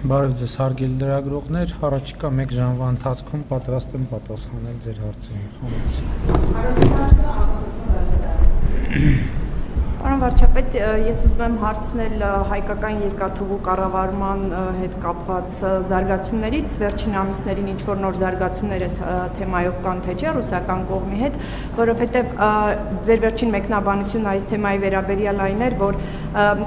Բարև ձեզ հարգելի լրագրողներ, առաջիկա 1 ժամվա ընթացքում պատրաստ եմ պատասխանել ձեր հարցերին, խնդրեմ։ Պարոն վարչապետ, ես ուզում եմ հարցնել հայկական երկաթուղու կառավարման հետ կապված զարգացումներից, վերջին ամիսներին ինչ որ նոր զարգացումներ այս թեմայով կան թե չէ ռուսական կողմի հետ, որովհետև ձեր վերջին մեկնաբանությունը այս թեմայի վերաբերյալ այն էր, որ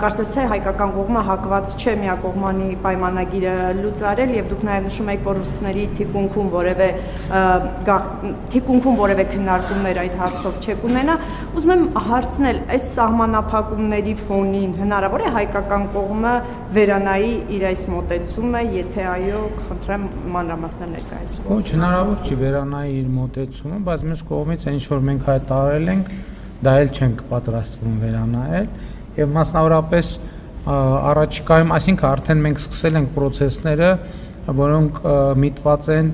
կարծես թե հայկական կողմը հակված չէ միակողմանի պայմանագիրը լուծարել եւ դուք նաեւ նշում եք, որ ռուսների թիկունքում որևէ քննարկումներ այդ հարցով չեք ունենա, ուզում եմ հարցնել, այս սահմանափակումների ֆոնին հնարավոր է հայկական կողմը վերանայի իր այս մոտեցումը, եթե այո, խնդրեմ մանրամասներ ներկայացրեք։ Ոչ, հնարավոր չի վերանայի իր մոտեցումը, բայց մյուս կողմից այն ինչ որ մենք հայտարարել ենք, դա էլ չենք պատրաստվում վերանայել եւ մասնավորապես առաջիկայում, այսինքն արդեն մենք սկսել ենք process-ները, որոնք միտված են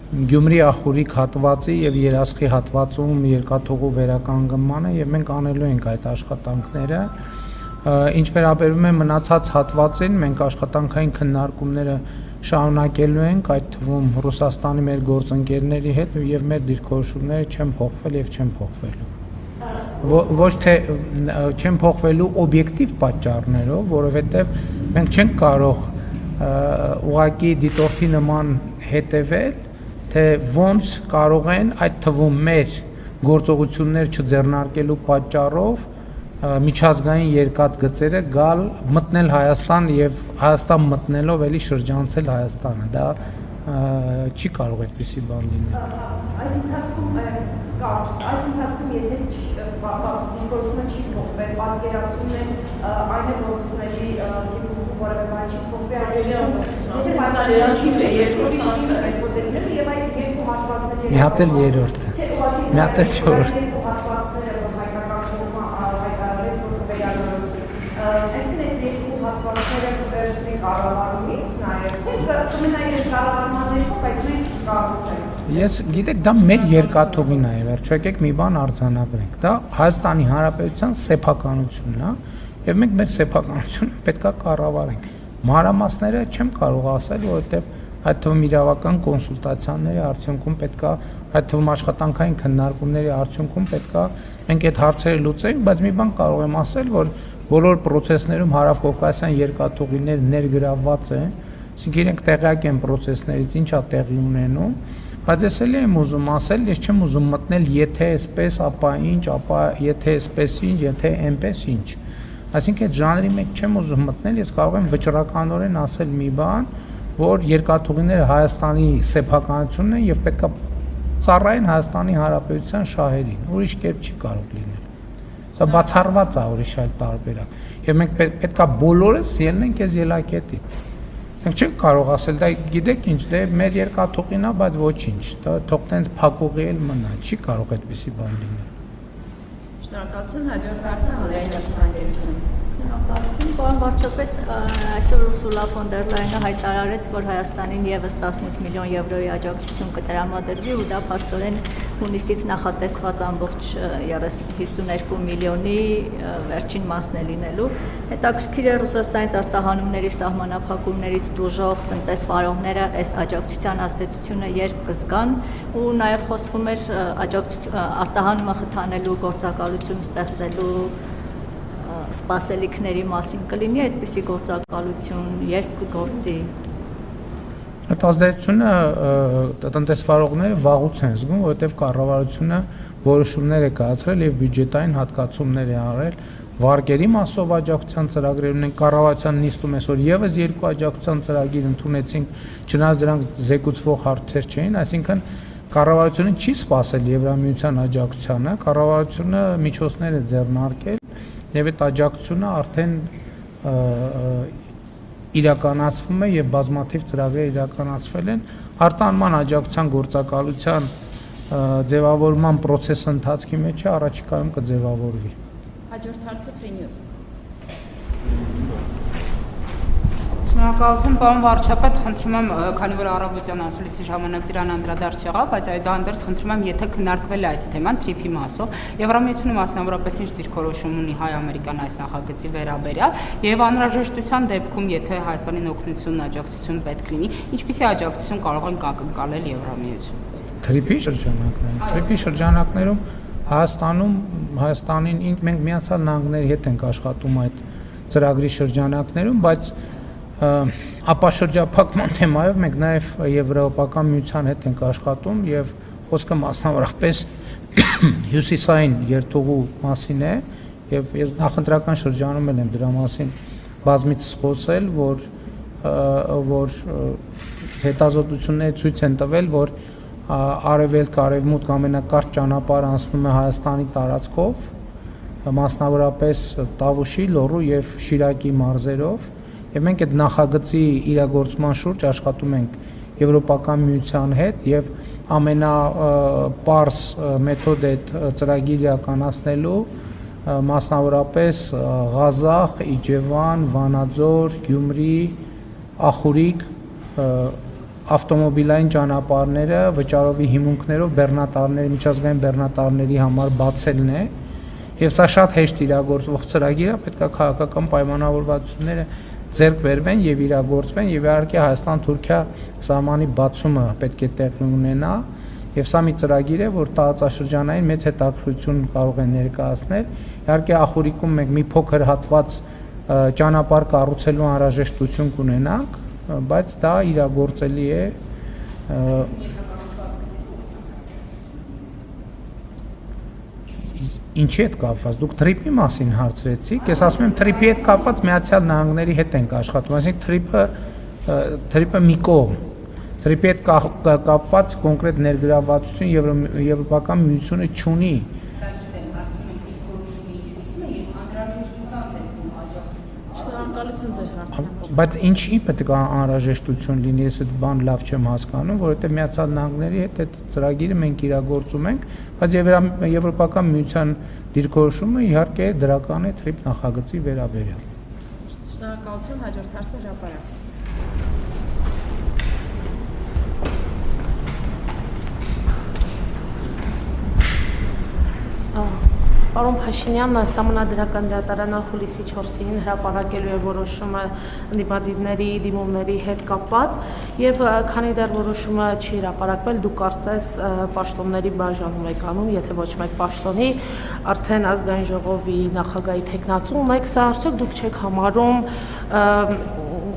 Գյումրի ախուրիկ հատվածի եւ Երասխի հատվածում երկաթուղու վերականգնմանը եւ մենք անելու ենք այդ աշխատանքները։ Ինչ վերաբերում է մնացած հատվածին, մենք աշխատանքային քննարկումները շարունակելու ենք, այդ թվում Ռուսաստանի մեր գործընկերների հետ եւ մեր դիրքորոշումները չեն փոխվել եւ չեն փոխվելու։ Ոչ թե չեն փոխվելու օբյեկտիվ պատճառներով, որովհետեւ մենք չենք կարող ուղղակի դիտորդի նման հետեւել, թե ոնց կարող են այդ թվում մեր գործողություններ չձեռնարկելու պատճառով միջազգային երկաթգծերը գալ մտնել Հայաստան եւ Հայաստան մտնելով էլի շրջանցել Հայաստանը, դա չի կարող այդպիսի բան լինել։ Այս ընթացքում եթե դիրքորոշումը չի փոխվել, պատկերացումն է այն է, որ ռուսների թիկունքում որևէ բան չի փոխվել, եթե պայմանները չի երկրորդ այդ մոդելները եւ այդ երկու հատվածների մի հատ էլ երրորդը, մի հատ էլ չորրորդը։ Հատվածները որ հայկական կողմը հայտարարեց, որ կվերանորոգի, այսինքն այդ երկու հատվածները կվերցնի կառավարումից նաեւ, թե կմնային կառավարման ներքո, բայց մենք կառուցենք։ Ես գիտեք, դա մեր երկաթուղին է, վերջո եկեք մի բան արձանագրենք։ Դա Հայաստանի Հանրապետության սեփականությունն է, եւ մենք մեր սեփականությունը պետքա կառավարենք։ Մանրամասները չեմ կարող ասել, որովհետեւ այդ թվում իրավական կոնսուլտացիաների արդյունքում պետքա, այդ թվում աշխատանքային քննարկումների արդյունքում պետքա մենք այդ հարցերը լուծենք, բայց մի բան կարող եմ ասել, որ բոլոր process-ներում հարավկովկասյան երկաթուղիներ ներգրավված են, այսինքն իրենք տեղյակ են process-ներից, ինչա տեղի ունենում, բայց ես էլի եմ ուզում ասել, ես չեմ ուզում մտնել եթե այսպես, ապա ինչ, ապա եթե այսպես ինչ, եթե այնպես ինչ։ Այսինքն այդ ժանրի մեջ չեմ ուզում մտնել, ես կարող եմ վճռականորեն ասել մի բան, որ երկաթուղիները Հայաստանի սեփականությունն են եւ պետքա ծառայեն Հայաստանի Հանրապետության շահերին, ուրիշ կերպ չի կարող լինել։ Դա բացառված է ուրիշ այլ տարբերակ։ Եվ մենք պետքա բոլորս ելնենք այս ելակետից։ Մենք չենք կարող ասել, դա գիտեք ինչ, դե մեր երկաթուղին է, բայց ոչինչ, դա թող տենց փակուղի էլ մնա, չի կարող այդպիսի բան լինել։ Շնորհակալություն, հաջորդ հարցը հանրային հեռուստաընկերություն։ Շնորհակալություն, պարոն վարչապետ, այսօր Ուրսուլա ֆոն դեր Լայենը հայտարարեց, որ Հայաստանին եւս 18 միլիոն եվրոյի աջակցություն կտրամադրվի ու դա փաստորեն հունիսից նախատեսված ամբողջ 52 միլիոնի վերջին մասն է լինելու։ Հետաքրքիր է Ռուսաստանից արտահանումների սահմանափակումներից դժոխք տնտեսվարողները այս աջակցության ազդեցությունը երբ կզգան ու նաև խոսվում էր արտահանումը խթանելու գործակալություն ստեղծելու սպասելիքների մասին կլինի այդպիսի գործակալություն, երբ կգործի։ Այդ ազդեցությունը տնտեսվարողները վաղուց են զգում, որովհետև կառավարությունը որոշումներ է կայացրել եւ բյուջետային հատկացումներ է արել վարկերի մասով աջակցության ծրագրեր ունեն, կառավարության նիստում այսօր եւս 2 աջակցության ծրագիր ընդունեցինք, չնայած դրանք զեկուցվող հարցեր չէին, այսինքն կառավարությունը չի սպասել Եվրամիության աջակցությանը, կառավարությունը միջոցներ է ձեռնարկել եւ այդ աջակցությունը արդեն իրականացվում է եւ բազմաթիվ ծրագրեր իրականացվել են արտահանման աջակցության գործակալության ձևավորման process-ը ընթացքի մեջ է, առաջիկայում կձևավորվի։ Հաջորդ հարցը Free News։ Շնորհակալություն, պարոն վարչապետ, խնդրում եմ, քանի որ առավոտյան ասուլիսի ժամանակ դրան անդրադարձ եղավ, բայց այդանդերձ խնդրում եմ, եթե քննարկվել է այդ թեման TRIP-ի մասով, Եվրամիությունը մասնավորապես ինչ դիրքորոշում ունի հայ-ամերիկյան այս նախագծի վերաբերյալ, եւ անհրաժեշտության դեպքում, եթե Հայաստանին օգնություն, աջակցություն պետք լինի, ինչպիսի աջակցություն կարող ենք ակնկալել Եվրամիությունից։ TRIP-ի շրջանակներում Հայաստանին մենք Միացյալ Նահանգների հետ ենք աշխատում այդ ծրագրի շրջանակներում, բայց ապաշրջափակման թեմայով մենք նաև Եվրոպական միության հետ ենք աշխատում եւ խոսքը մասնավորապես հյուսիսային երթուղու մասին է եւ ես նախընտրական շրջանում եմ դրա մասին բազմիցս խոսել, որ հետազոտությունները ցույց են տվել, որ արևելք-արևմուտք ամենակարճ ճանապարհը անցնում է Հայաստանի տարածքով, մասնավորապես Տավուշի, Լոռու եւ Շիրակի մարզերով, եւ մենք այդ նախագծի իրագործման շուրջ աշխատում ենք Եվրոպական միության հետ եւ ամենապարզ մեթոդ է ծրագիր իրականացնելու մասնավորապես Ղազախ, Իջևան, Վանաձոր, Գյումրի, Ախուրիկ ավտոմոբիլային ճանապարհները վճարովի հիմունքներով բեռնատարների միջազգային բեռնատարների համար բացելն է եւ սա շատ հեշտ իրագործվող ծրագիր է, պետք է քաղաքական պայմանավորվածությունները ձեռք բերվեն եւ իրագործվեն եւ իհարկե Հայաստան-Թուրքիա սահմանի բացումը պետք է տեղի ունենա եւ սա մի ծրագիր է, որ տարածաշրջանային մեծ հետաքրքրություն կարող է ներկայացնել։ Իհարկե Ախուրիկում մենք մի փոքր հատված ճանապարհ կառուցելու անհրաժեշտություն կունենանք, բայց դա իրագործելի է։ Ինչի հետ կապված դուք TRIP-ի մասին հարցրեցիք, ես ասում եմ TRIP-ի հետ կապված Միացյալ Նահանգների հետ ենք աշխատում, այսինքն TRIP-ը մի կողմ, TRIP-ի հետ կապված կոնկրետ ներգրավվածություն Եվրոպական միությունը չունի։ Բայց ինչի պետք է անհրաժեշտություն լինի, ես այդ բան լավ չեմ հասկանում, որովհետև Միացյալ Նահանգների հետ այդ ծրագիրը մենք իրագործում ենք, բայց Եվրոպական միության դիրքորոշումը իհարկե դրական է TRIP նախագծի վերաբերյալ։ Շնորհակալություն, հաջորդ հարցը հրապարակ։ Պարոն Փաշինյան, Սահմանադրական դատարանը հուլիսի 4-ին հրապարակելու է որոշումը ընդդիմադիրների դիմումների հետ կապված եւ քանի դեռ որոշումը չի հրապարակվել, դուք կարծես պաշտոնների բաժանում եք անում, եթե ոչ մեկ պաշտոնի, արդեն ազգային ժողովի նախագահի թեկնածու եք, սա արդյոք դուք չեք համարում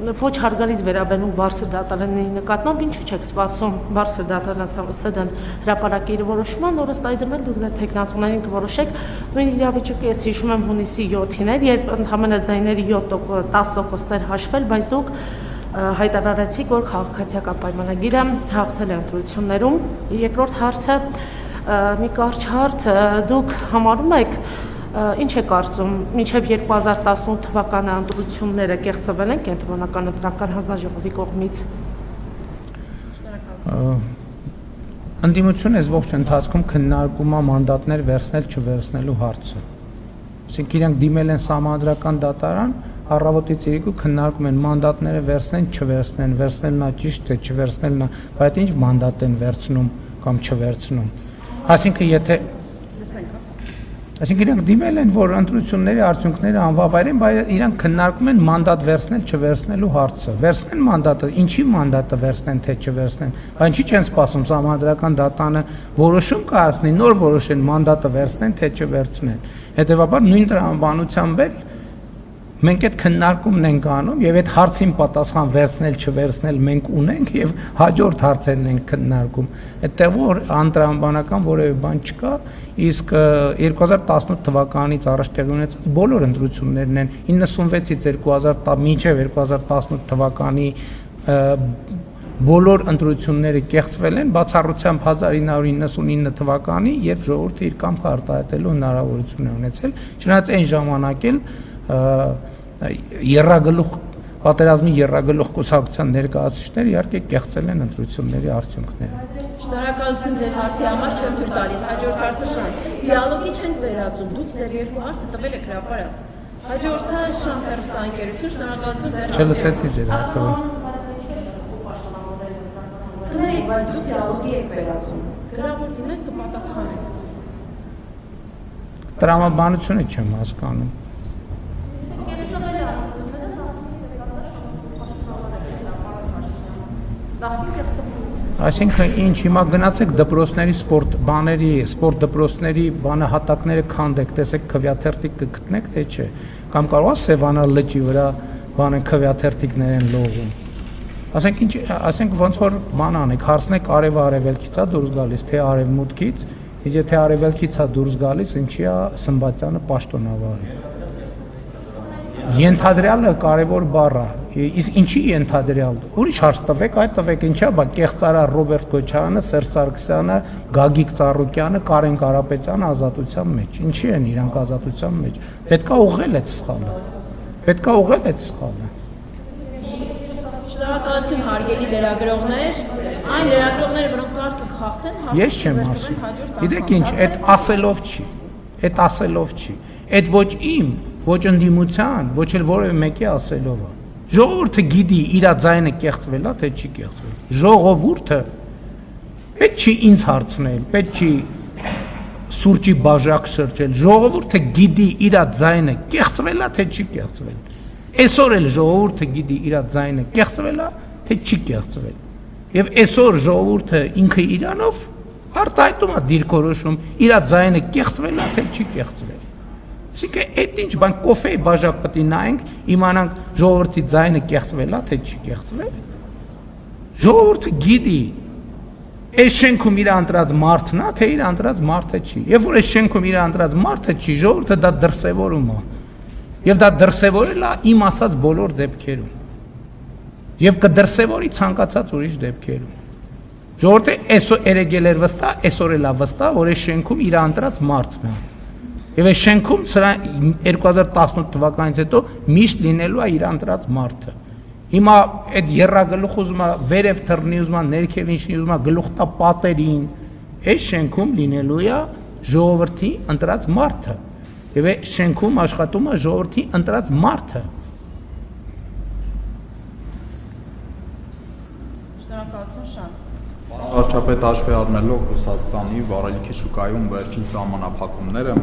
ոչ հարգալից վերաբերում բարձր դատարանի նկատմամբ, ինչու չեք սպասում բարձր դատարան հրապարակի իր որոշման, որը այդմել դուք ձեր թեկնածուներին կորոշեք։ Նույն իրավիճակը ես հիշում եմ հունիսի 7-ին էր, երբ ընդհանրապես ձայների 10% հաշվել, բայց դուք հայտարարեցիք, որ քաղաքացիական պայմանագիրը հաղթել է ընտրություններում։ Երկրորդ հարցը մի կարճ հարց, դուք համարում եք ինչ է կարծում, մինչև 2018 թվականի ընտրությունները կեղծվել են կենտրոնական ընտրական հանձնաժողովի կողմից։ Ընդդիմությունը այս ողջ ընթացքում քննարկում է մանդատներ վերցնել չվերցնելու հարցը։ Այսինքն իրանք դիմել են Սահմանադրական դատարան, առավոտից երեկո քննարկում են մանդատները վերցնեն, չվերցնեն, վերցնելն է ճիշտ թե չվերցնելն է, բայց ինչ մանդատ են վերցնում կամ չվերցնում։ Այսինքն իրանք դիմել են, որ ընտրությունների արդյունքները անվավայրեն, բայց իրանք քննարկում են մանդատ վերցնել, չվերցնելու հարցը։ Վերցնեն մանդատը, ինչի մանդատը վերցնեն, թե չվերցնեն։ Բայց ինչի չեն սպասում Սահմանադրական դատարանը որոշում կայացնի, նոր որոշեն մանդատը վերցնեն, թե չվերցնեն։ Հետևաբար նույն տրամաբանությամբ էլ մենք այդ քննարկումն ենք անում եւ այդ հարցին պատասխան վերցնել, չվերցնել մենք ունենք եւ հաջորդ հարցերն ենք քննարկում։ Այդտեղ որ անտրամաբանական որևէ բան չկա, իսկ 2018 թվականից առաջ տեղի ունեցած բոլոր ընտրություններն են 96-ից 2010 մինչև 2018 թվականի բոլոր ընտրությունները կեղծվել են բացառությամբ 1999 թվականի, երբ ժողովուրդը իր կամքը արտահայտելու հնարավորություն է ունեցել, չնայած այն ժամանակ էլ պատերազմի եռագլուխ կուսակցության ներկայացուցիչները իհարկե կեղծել են ընտրությունների արդյունքները։ Շնորհակալություն ձեր հարցի համար, չեմ թույլ տալիս, հաջորդ հարցը շանս։ Դիալոգի չենք վերածում, դուք ձեր երկու հարցը տվել եք հրապարակ։ Հաջորդը Շանթ հեռուստաընկերություն, շնորհակալություն ձեր Չլսեցի ձեր հարցը։ Քննեք, բայց դուք դիալոգի եք վերածում։ Գրավոր դիմեք կպատասխանեք։ Տրամաբանությունը չեմ հասկանում։ Այսինքն ինչ հիմա գնացեք դպրոցների սպորտ դպրոցների բանահատակները քանդեք, տեսեք քվյաթերթիկ կգտնեք, թե չէ։ Կամ կարող է Սևանա լճի վրա բանը քվյաթերթիկներ են լողում։ Ասենք ոնց որ բան անեք, հարցնեք արևելքից է դուրս գալիս, թե արևմուտքից, իսկ եթե արևելքից է դուրս գալիս, ինչի է Սմբատյանը պաշտոնավարը։ Ենթադրյալը կարևոր բառ է, իսկ ինչի ենթադրյալ։ Ուրիշ հարց տվեք, այդ տվեք ինչա, բա Կեղծարար Ռոբերտ Քոչարյանը, Սերժ Սարգսյանը, Գագիկ Ծառուկյանը, Կարեն Կարապետյանը ազատության մեջ։ Ինչի են իրանք ազատության մեջ։ Պետքա ուղղել այդ սխալը։ Պետքա ուղղել այդ սխալը։ Շնորհակալություն հարգելի լրագրողներ, այն լրագրողները, որոնք կարգը խախտեն, Ես չեմ ասում։ Գիտեք ինչ, այդ ասելով չի։ Այդ ասելով չի։ Այդ ոչ իմ, ոչ ընդդիմության, ոչ էլ որևէ մեկի ասելով է։ Ժողովուրդը գիտի իր ձայնը կեղծվել է, թե չի կեղծվել։ Ժողովուրդը պետք չի ինձ հարցնել, պետք չի սուրճի բաժակ շրջել։ Ժողովուրդը գիտի իր ձայնը կեղծվել է, թե չի կեղծվել։ Այսօր էլ ժողովուրդը գիտի իր ձայնը կեղծվել է, թե չի կեղծվել։ Եվ այսօր ժողովուրդը ինքը իրանով արտահայտում է դիրքորոշում, իր ձայնը կեղծվել է, թե չի կեղծվել։ Այսինքն այդ ինչ բան կոֆեի բաժակ պետք է նայենք, իմանանք ժողովրդի ձայնը կեղծվել է, թե չի կեղծվել։ Ժողովուրդը գիտի այս շենքում իր ընտրած մարդն է, թե իր ընտրած մարդը չի։ Երբ որ այս շենքում իր ընտրած մարդը չի, ժողովուրդը դա դրսևորում է։ Եվ դա դրսևորել է իմ ասած բոլոր դեպքերում։ Եվ կդրսևորի ցանկացած ուրիշ դեպքերում։ Ժողովուրդը այսօր երեգել էր վստահ, այսօր էլ է վստահ, որ այս շենքում իր ընտրած մարդն է։ Եվ այս շենքում սրա 2018 թվականից հետո միշտ լինելու է իր ընտրած մարդը։ Հիմա այդ երրագլուխ ուզում է վերև թռնի, ուզում է ներքև ինչի, ուզում է գլուխ տա պատերին, այս շենքում լինելու է ժողովրդի ընտրած մարդը։ Եվ այս շենքում աշխատում է ժողովրդի ընտրած մարդը։ Շնորհակալություն Շանթ։ Վարչապետ հաշվի առնելով Ռուսաստանի վարելիքի շուկայում վերջին սահմանափակումները